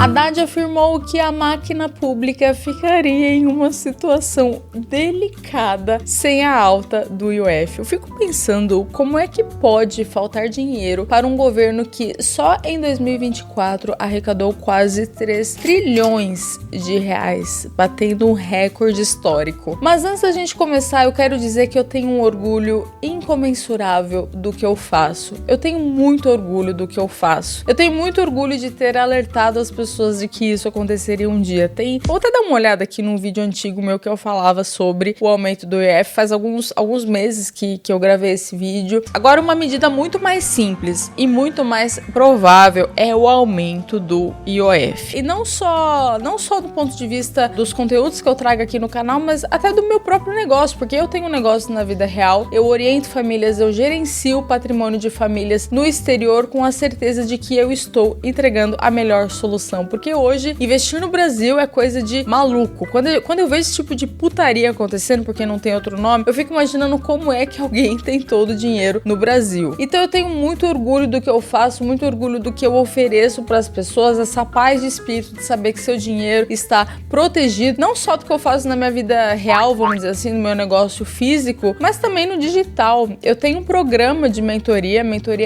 Haddad afirmou que a máquina pública ficaria em uma situação delicada sem a alta do IOF. Eu fico pensando como é que pode faltar dinheiro para um governo que só em 2024 arrecadou quase 3 trilhões de reais, batendo um recorde histórico. Mas antes da gente começar, eu quero dizer que eu tenho um orgulho incomensurável do que eu faço. Eu tenho muito orgulho do que eu faço. Eu tenho muito orgulho de ter alertado as pessoas de que isso aconteceria um dia. Vou até dar uma olhada aqui num vídeo antigo meu que eu falava sobre o aumento do IOF. Faz alguns meses que eu gravei esse vídeo. Agora, uma medida muito mais simples e muito mais provável é o aumento do IOF. E não só do ponto de vista dos conteúdos que eu trago aqui no canal, mas até do meu próprio negócio, porque eu tenho um negócio na vida real, eu oriento famílias, eu gerencio o patrimônio de famílias no exterior com a certeza de que eu estou entregando a melhor solução, porque hoje investir no Brasil é coisa de maluco. Quando eu vejo esse tipo de putaria acontecendo, porque não tem outro nome, eu fico imaginando como é que alguém tem todo o dinheiro no Brasil. Então eu tenho muito orgulho do que eu faço, muito orgulho do que eu ofereço para as pessoas, essa paz de espírito de saber que seu dinheiro está protegido, não só do que eu faço na minha vida real, vamos dizer assim, no meu negócio físico, mas também no digital. Eu tenho um programa de mentoria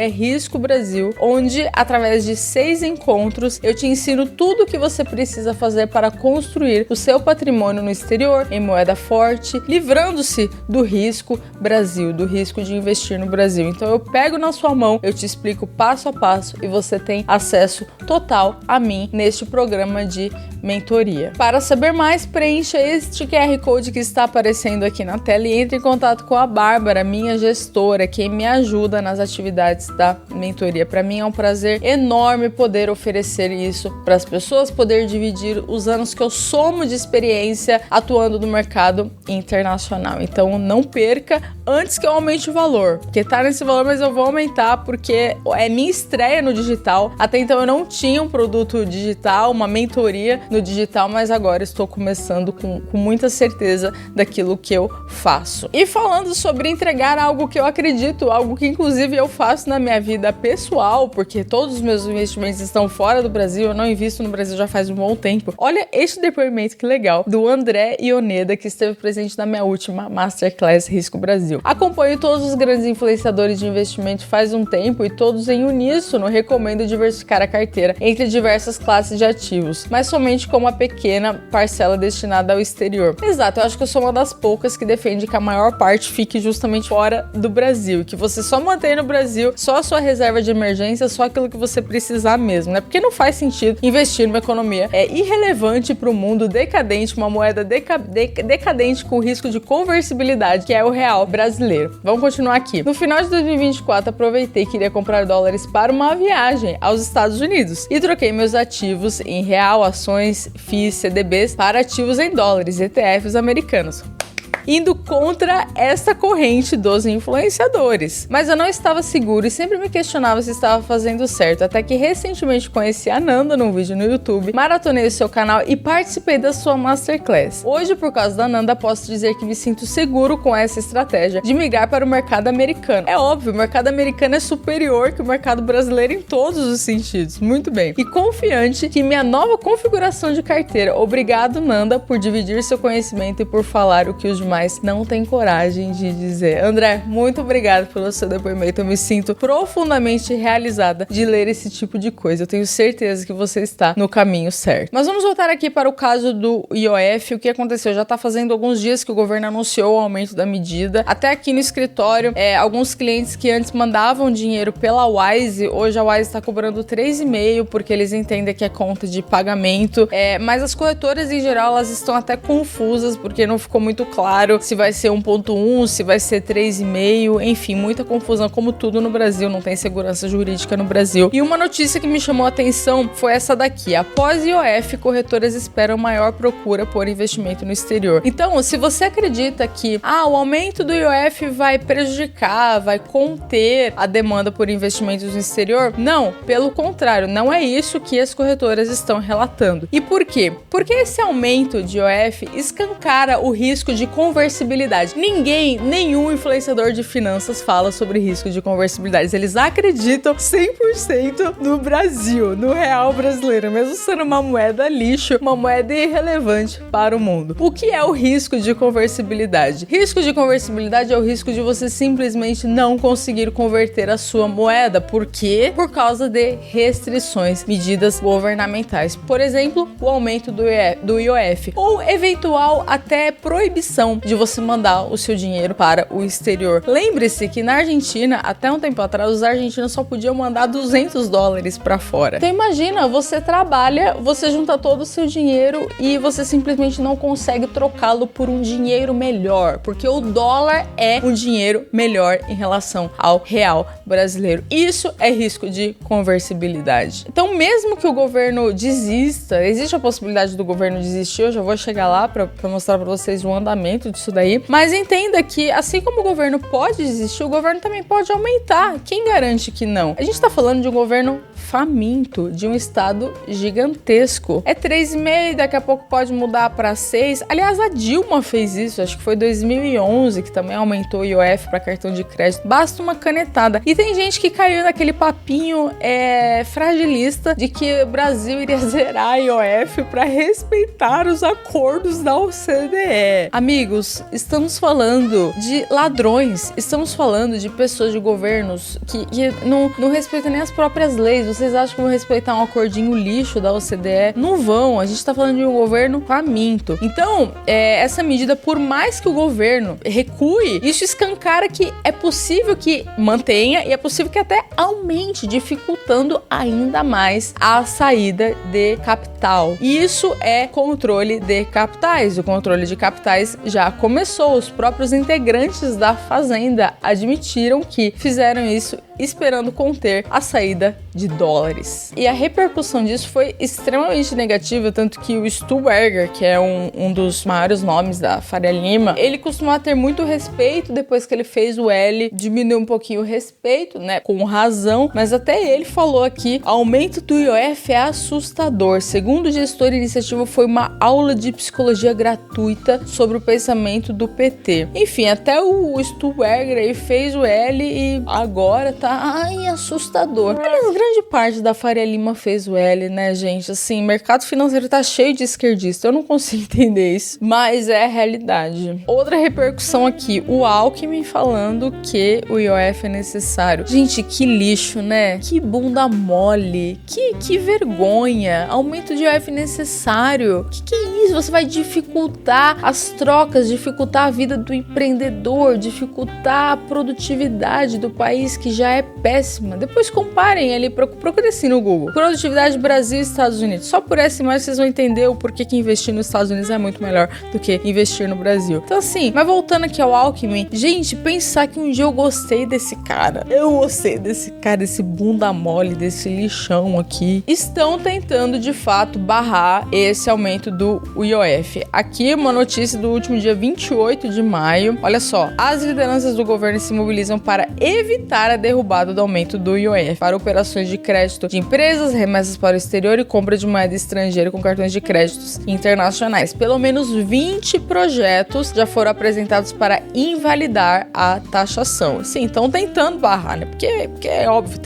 Risco Brasil, onde através de 6 encontros eu te ensino tudo o que você precisa fazer para construir o seu patrimônio no exterior, em moeda forte, livrando-se do risco Brasil, do risco de investir no Brasil. Então eu pego na sua mão, eu te explico passo a passo e você tem acesso total a mim neste programa de mentoria. Para saber mais, preencha este QR Code que está aparecendo aqui na tela e entre em contato com a Bárbara, minha gestora, quem me ajuda nas atividades da mentoria. Para mim é um prazer enorme poder oferecer isso para as pessoas, poder dividir os anos que eu somo de experiência atuando no mercado internacional. Então não perca antes que eu aumente o valor, porque tá nesse valor, mas eu vou aumentar porque é minha estreia no digital. Até então eu não tinha um produto digital, uma mentoria no digital, mas agora estou começando com muita certeza daquilo que eu faço. E falando sobre entregar algo que eu acredito, algo que inclusive eu faço na minha vida pessoal, porque todos os meus investimentos estão fora do Brasil, eu não invisto no Brasil já faz um bom tempo. Olha este depoimento que legal, do André Ioneda, que esteve presente na minha última Masterclass Risco Brasil. Acompanho todos os grandes influenciadores de investimento faz um tempo e todos em uníssono recomendo diversificar a carteira entre diversas classes de ativos, mas somente com uma pequena parcela destinada ao exterior. Exato, eu acho que eu sou uma das poucas que defende que a maior parte fique justamente fora do Brasil, que você só mantém no Brasil só a sua reserva de emergência, só aquilo que você precisar mesmo, né? Porque não faz sentido investir numa economia irrelevante para o mundo, decadente, uma moeda decadente com risco de conversibilidade, que é o real brasileiro. Vamos continuar aqui. No final de 2024, aproveitei que iria comprar dólares para uma viagem aos Estados Unidos e troquei meus ativos em real, ações, FIIs, CDBs para ativos em dólares, ETFs americanos, indo contra essa corrente dos influenciadores. Mas eu não estava seguro e sempre me questionava se estava fazendo certo, até que recentemente conheci a Nanda num vídeo no YouTube, maratonei o seu canal e participei da sua Masterclass. Hoje, por causa da Nanda, posso dizer que me sinto seguro com essa estratégia de migrar para o mercado americano. É óbvio, o mercado americano é superior que o mercado brasileiro em todos os sentidos. Muito bem. E confiante que minha nova configuração de carteira. Obrigado, Nanda, por dividir seu conhecimento e por falar o que os demais não tem coragem de dizer. André, muito obrigado pelo seu depoimento. Eu me sinto profundamente realizada de ler esse tipo de coisa. Eu tenho certeza que você está no caminho certo. Mas vamos voltar aqui para o caso do IOF. O que aconteceu? Já está fazendo alguns dias que o governo anunciou o aumento da medida. Até aqui no escritório, alguns clientes que antes mandavam dinheiro pela Wise, hoje a Wise está cobrando 3,5 porque eles entendem que é conta de pagamento. Mas as corretoras em geral, elas estão até confusas porque não ficou muito claro se vai ser 1.1, se vai ser 3,5, enfim, muita confusão, como tudo no Brasil, não tem segurança jurídica no Brasil. E uma notícia que me chamou a atenção foi essa daqui: após IOF, corretoras esperam maior procura por investimento no exterior. Então, se você acredita que o aumento do IOF vai prejudicar, vai conter a demanda por investimentos no exterior, não, pelo contrário, não é isso que as corretoras estão relatando. E por quê? Porque esse aumento de IOF escancara o risco de conversibilidade. Nenhum influenciador de finanças fala sobre risco de conversibilidade. Eles acreditam 100% no Brasil, no real brasileiro, mesmo sendo uma moeda lixo, uma moeda irrelevante para o mundo. O que é o risco de conversibilidade? Risco de conversibilidade é o risco de você simplesmente não conseguir converter a sua moeda. Por quê? Por causa de restrições, medidas governamentais. Por exemplo, o aumento do IOF ou eventual até proibição de você mandar o seu dinheiro para o exterior. Lembre-se que na Argentina, até um tempo atrás, os argentinos só podiam mandar $200 para fora. Então imagina, você trabalha, você junta todo o seu dinheiro e você simplesmente não consegue trocá-lo por um dinheiro melhor, porque o dólar é um dinheiro melhor em relação ao real brasileiro. Isso é risco de conversibilidade. Então, mesmo que o governo desista, existe a possibilidade do governo desistir, eu já vou chegar lá para mostrar para vocês o andamento disso daí, mas entenda que, assim como o governo pode desistir, o governo também pode aumentar. Quem garante que não? A gente tá falando de um governo faminto, de um estado gigantesco. É 3,5, daqui a pouco pode mudar para 6. Aliás, a Dilma fez isso, acho que foi 2011, que também aumentou o IOF para cartão de crédito. Basta uma canetada. E tem gente que caiu naquele papinho fragilista de que o Brasil iria zerar a IOF para respeitar os acordos da OCDE. Amigos, estamos falando de ladrões, estamos falando de pessoas de governos que não respeitam nem as próprias leis. Vocês acham que vão respeitar um acordinho lixo da OCDE? Não vão, a gente tá falando de um governo faminto. Então, essa medida, por mais que o governo recue, isso escancara que é possível que mantenha e é possível que até aumente, dificultando ainda mais a saída de capital. E isso é controle de capitais. O controle de capitais já começou. Os próprios integrantes da Fazenda admitiram que fizeram isso esperando conter a saída de dólares. E a repercussão disso foi extremamente negativa, tanto que o Stuberger, que é um dos maiores nomes da Faria Lima, ele costumava ter muito respeito. Depois que ele fez o L, diminuiu um pouquinho o respeito, né, com razão, mas até ele falou aqui: aumento do IOF é assustador. Segundo o gestor, a iniciativa foi uma aula de psicologia gratuita sobre o pensamento do PT. Enfim, até o Stuberger aí fez o L e agora tá assustador. Aliás, grande parte da Faria Lima fez o L, né, gente? Assim, mercado financeiro tá cheio de esquerdista. Eu não consigo entender isso, mas é a realidade. Outra repercussão aqui, o Alckmin falando que o IOF é necessário. Gente, que lixo, né? Que bunda mole. Que vergonha. Aumento de IOF necessário. Que é isso? Você vai dificultar as trocas, dificultar a vida do empreendedor, dificultar a produtividade do país, que já é péssima. Depois comparem ali, procurem assim no Google: produtividade Brasil e Estados Unidos. Só por essa imagem vocês vão entender o porquê que investir nos Estados Unidos é muito melhor do que investir no Brasil. Então assim, mas voltando aqui ao Alckmin, gente, pensar que um dia eu gostei desse cara. Eu gostei desse cara, desse bunda mole, desse lixão aqui. Estão tentando de fato barrar esse aumento do IOF. Aqui uma notícia do último dia 28 de maio. Olha só, as lideranças do governo se mobilizam para evitar a derrubada do aumento do IOF para operações de crédito de empresas, remessas para o exterior e compra de moeda estrangeira com cartões de créditos internacionais. Pelo menos 20 projetos já foram apresentados para invalidar a taxação. Sim, estão tentando barrar, né? Porque é óbvio,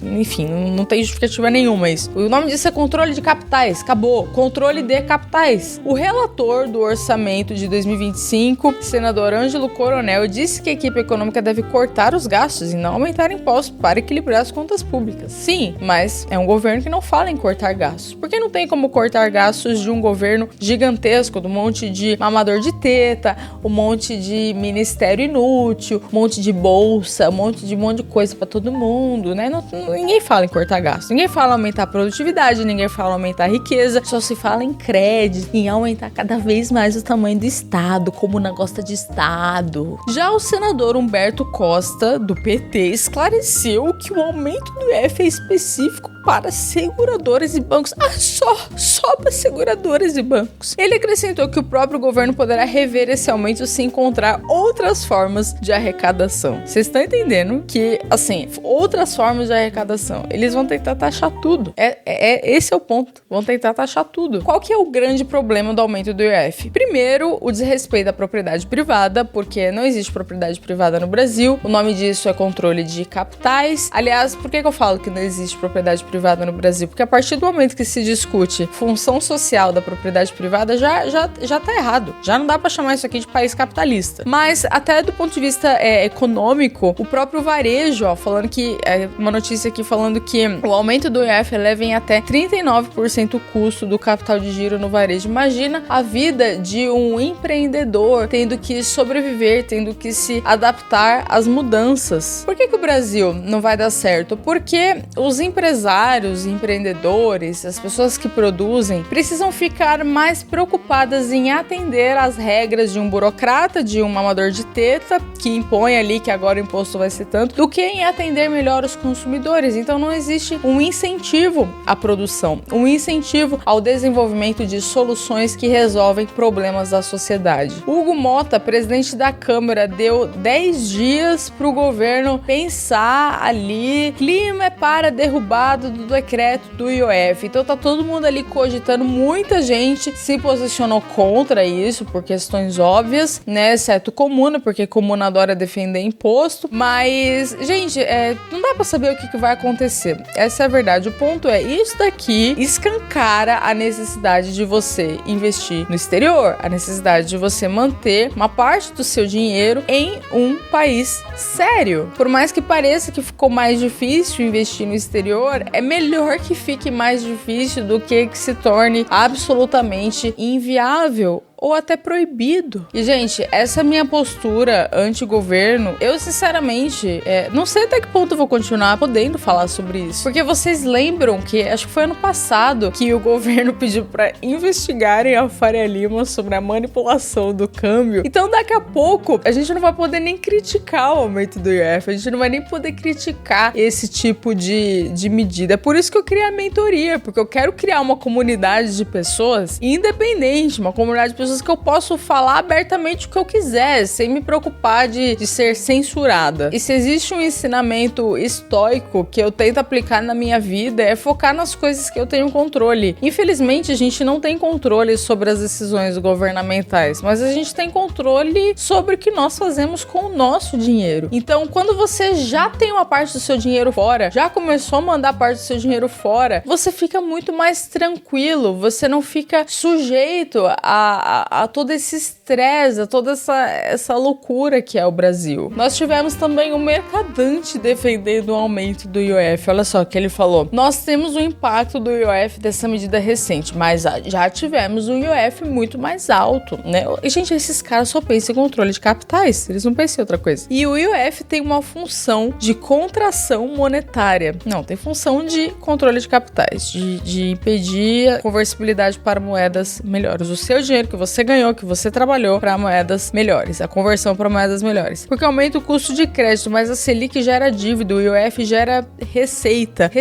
enfim, não tem justificativa nenhuma isso. O nome disso é controle de capitais. Acabou. Controle de capitais. O relator do orçamento de 2025, senador Ângelo Coronel, disse que a equipe econômica deve cortar os gastos e não aumentar impostos para equilibrar as contas públicas. Sim, mas é um governo que não fala em cortar gastos. Porque não tem como cortar gastos de um governo gigantesco, de um monte de mamador de teta, um monte de ministério inútil, um monte de bolsa, um monte de coisa para todo mundo, né? Ninguém fala em cortar gasto, ninguém fala em aumentar a produtividade, ninguém fala em aumentar a riqueza, só se fala em crédito, em aumentar cada vez mais o tamanho do Estado, como não gosta de Estado. Já o senador Humberto Costa, do PT, esclareceu que o aumento do IOF é específico para seguradoras e bancos. Só para seguradoras e bancos. Ele acrescentou que o próprio governo poderá rever esse aumento se encontrar outras formas de arrecadação. Vocês estão entendendo que, assim, outras formas de arrecadação, eles vão tentar taxar tudo. Esse é o ponto. Vão tentar taxar tudo. Qual que é o grande problema do aumento do IOF? Primeiro, o desrespeito à propriedade privada, porque não existe propriedade privada no Brasil. O nome disso é controle de capitais. Aliás, por que eu falo que não existe propriedade privada no Brasil? Porque a partir do momento que se discute função social da propriedade privada, já tá errado. Já não dá pra chamar isso aqui de país capitalista. Mas, até do ponto de vista econômico, o próprio varejo, falando que, uma notícia aqui falando que o aumento do IOF eleva em até 39% o custo do capital de giro no varejo. Imagina a vida de um empreendedor tendo que sobreviver, tendo que se adaptar às mudanças. Por que o Brasil não vai dar certo? Porque os empresários, empreendedores, as pessoas que produzem, precisam ficar mais preocupadas em atender às regras de um burocrata, de um mamador de teta, que impõe ali que agora o imposto vai ser tanto, do que em atender melhor os consumidores. Então não existe um incentivo à produção, um incentivo ao desenvolvimento de soluções que resolvem problemas da sociedade. Hugo Mota, presidente da Câmara, deu 10 dias para o governo pensar ali. Clima é para derrubada do decreto do IOF. Então tá todo mundo ali cogitando, muita gente se posicionou contra isso por questões óbvias, né? Exceto Comuna, porque Comuna adora defender imposto. Mas, gente, não dá pra saber o que vai acontecer. Essa é a verdade. O ponto é, isso daqui escancara a necessidade de você investir no exterior, a necessidade de você manter uma parte do seu dinheiro em um país sério. Por mais que pareça que ficou mais difícil investir no exterior, é melhor que fique mais difícil do que se torne absolutamente inviável ou até proibido. E, gente, essa minha postura anti-governo, eu sinceramente não sei até que ponto eu vou continuar podendo falar sobre isso. Porque vocês lembram que, acho que foi ano passado, que o governo pediu pra investigarem a Faria Lima sobre a manipulação do câmbio. Então, daqui a pouco, a gente não vai poder nem criticar o aumento do IOF, a gente não vai nem poder criticar esse tipo de medida. É por isso que eu criei a mentoria, porque eu quero criar uma comunidade de pessoas independente, uma comunidade de pessoas que eu posso falar abertamente o que eu quiser, sem me preocupar de ser censurada. E se existe um ensinamento estoico que eu tento aplicar na minha vida, é focar nas coisas que eu tenho controle. Infelizmente, a gente não tem controle sobre as decisões governamentais, mas a gente tem controle sobre o que nós fazemos com o nosso dinheiro. Então, quando você já tem uma parte do seu dinheiro fora, já começou a mandar parte do seu dinheiro fora, você fica muito mais tranquilo, você não fica sujeito a todo esse estresse, a toda essa loucura que é o Brasil. Nós tivemos também o Mercadante defendendo o aumento do IOF. Olha só o que ele falou. Nós temos o impacto do IOF dessa medida recente, mas já tivemos um IOF muito mais alto, né? E, gente, esses caras só pensam em controle de capitais, eles não pensam em outra coisa. E o IOF tem uma função de contração monetária. Não, tem função de controle de capitais, de impedir a conversibilidade para moedas melhores. O seu dinheiro que você ganhou, que você trabalhou para moedas melhores, a conversão para moedas melhores. Porque aumenta o custo de crédito, mas a Selic gera dívida, o IOF gera receita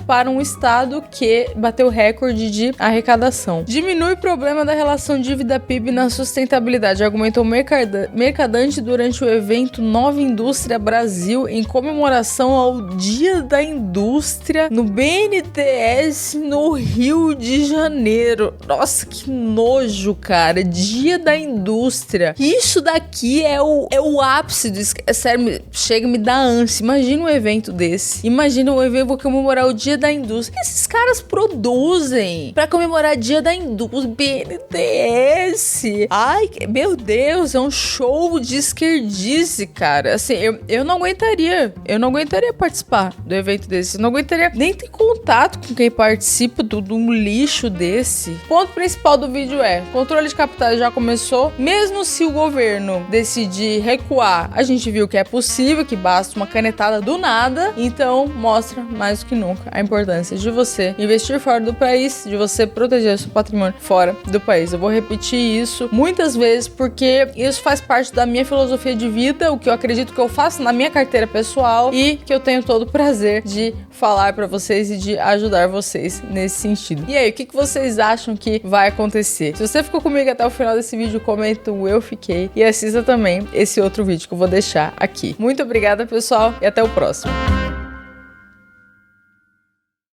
para um estado que bateu recorde de arrecadação. Diminui o problema da relação dívida-PIB na sustentabilidade, argumentou Mercadante durante o evento Nova Indústria Brasil, em comemoração ao Dia da Indústria no BNDES no Rio de Janeiro. Nossa, que nojo, cara. Dia da Indústria. Isso daqui é o ápice do... Sério, chega e me dá ânsia. Imagina um evento desse. Imagina um evento, vou comemorar o Dia da Indústria. Esses caras produzem pra comemorar o Dia da Indústria. BNDES. Ai, meu Deus, é um show de esquerdice, cara. Assim, eu não aguentaria. Eu não aguentaria participar do evento desse. Eu não aguentaria nem ter contato com quem participa de um lixo desse. O ponto principal do vídeo é: controle de capitais já começou. Mesmo se o governo decidir recuar, a gente viu que é possível, que basta uma canetada do nada. Então, mostra mais do que nunca a importância de você investir fora do país, de você proteger seu patrimônio fora do país. Eu vou repetir isso muitas vezes porque isso faz parte da minha filosofia de vida, o que eu acredito que eu faço na minha carteira pessoal e que eu tenho todo o prazer de falar pra vocês e de ajudar vocês nesse sentido. E aí, o que vocês acham que vai acontecer? Se você ficou comigo até o final desse vídeo, comenta um eu fiquei e assista também esse outro vídeo que eu vou deixar aqui. Muito obrigada, pessoal, e até o próximo.